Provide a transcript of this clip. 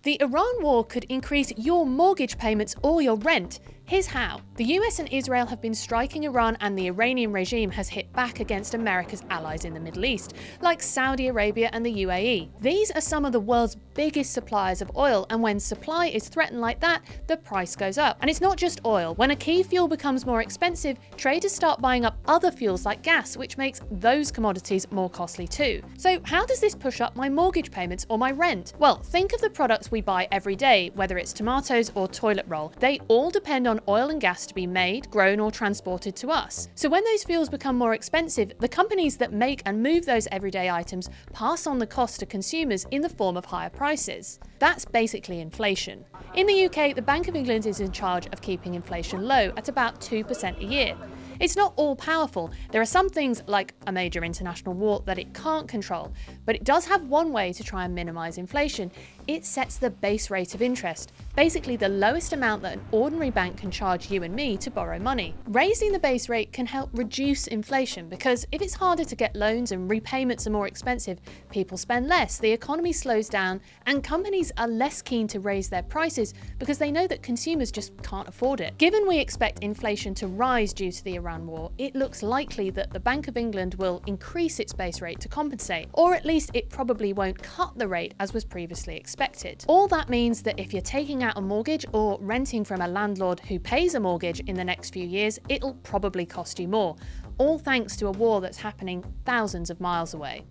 The Iran war could increase your mortgage payments or your rent. Here's how. The US and Israel have been striking Iran, and the Iranian regime has hit back against America's allies in the Middle East, like Saudi Arabia and the UAE. These are some of the world's biggest suppliers of oil, and when supply is threatened like that, the price goes up. And it's not just oil. When a key fuel becomes more expensive, traders start buying up other fuels like gas, which makes those commodities more costly too. So how does this push up my mortgage payments or my rent? Well, think of the products we buy every day, whether it's tomatoes or toilet roll. They all depend on oil and gas to be made, grown or transported to us. So when those fuels become more expensive, the companies that make and move those everyday items pass on the cost to consumers in the form of higher prices. That's basically inflation. In the UK, the Bank of England is in charge of keeping inflation low at about 2% a year. It's not all powerful. There are some things, like a major international war, that it can't control, but it does have one way to try and minimise inflation. It sets the base rate of interest, basically the lowest amount that an ordinary bank can charge you and me to borrow money. Raising the base rate can help reduce inflation, because if it's harder to get loans and repayments are more expensive, people spend less, the economy slows down, and companies are less keen to raise their prices because they know that consumers just can't afford it. Given we expect inflation to rise due to the Iran war, it looks likely that the Bank of England will increase its base rate to compensate, or at least it probably won't cut the rate as was previously expected. All that means that if you're taking out a mortgage or renting from a landlord who pays a mortgage in the next few years, it'll probably cost you more, all thanks to a war that's happening thousands of miles away.